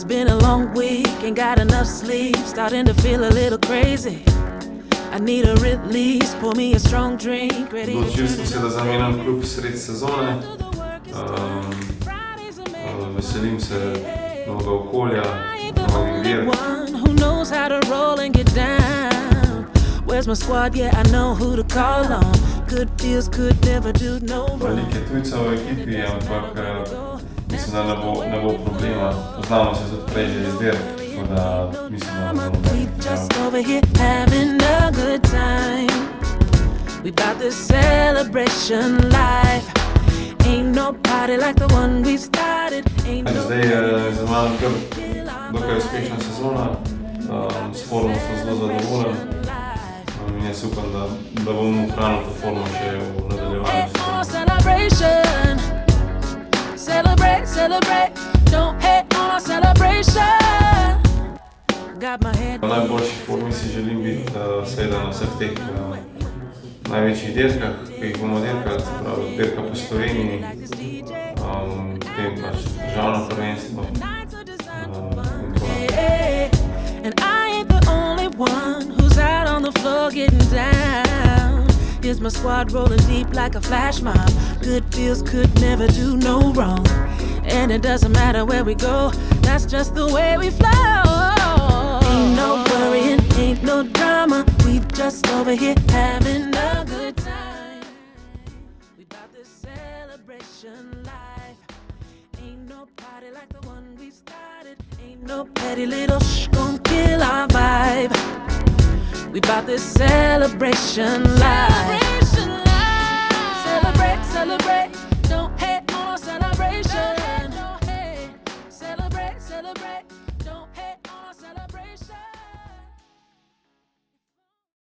been a long week, ain't got enough sleep, starting to feel a little crazy. I need a release, pour me a strong drink, ready to Odločili smo se, da zamenjam klub sred sezone. Veselim se novega okolja, novih dirk. Who knows how to roll and get down? Where's my squad? Yeah, I know who to call on. Good feels could never do no wrong. Veliko je tujcev v ekipi, ampak mislim, da ne bo problema. Poznamo se tudi prej že iz dirk, tako da mislim, da ne bo We just over here having a good time. We bout this celebration life. Ain't no party like the one we started. Ain't no Zdaj je za mano kar dokaj uspešna sezona, s formo sem zelo zadovoljen in jaz upam, da bom ohranil to formo še v nadaljevanju more sezone. celebration. Celebrate, celebrate. Don't hate on our celebration. Got my head. V najboljši formi si želim biti seveda na vseh teh največjih dirkah, ki jih bomo dirkali, se pravi dirka po Sloveniji, potem pač državno prvenstvo in tako naprej. And I ain't the only one who's out on the floor getting down. Here's my squad rolling deep like a flash mob. Good feels could never do no wrong. And it doesn't matter where we go, that's just the way we flow. Ain't no worrying, ain't no drama. We just over here having a good time. We bout this celebration life. Ain't no party like the one we started. Ain't no petty little gon' kill our vibe. We bout this celebration life. Celebrate, celebrate.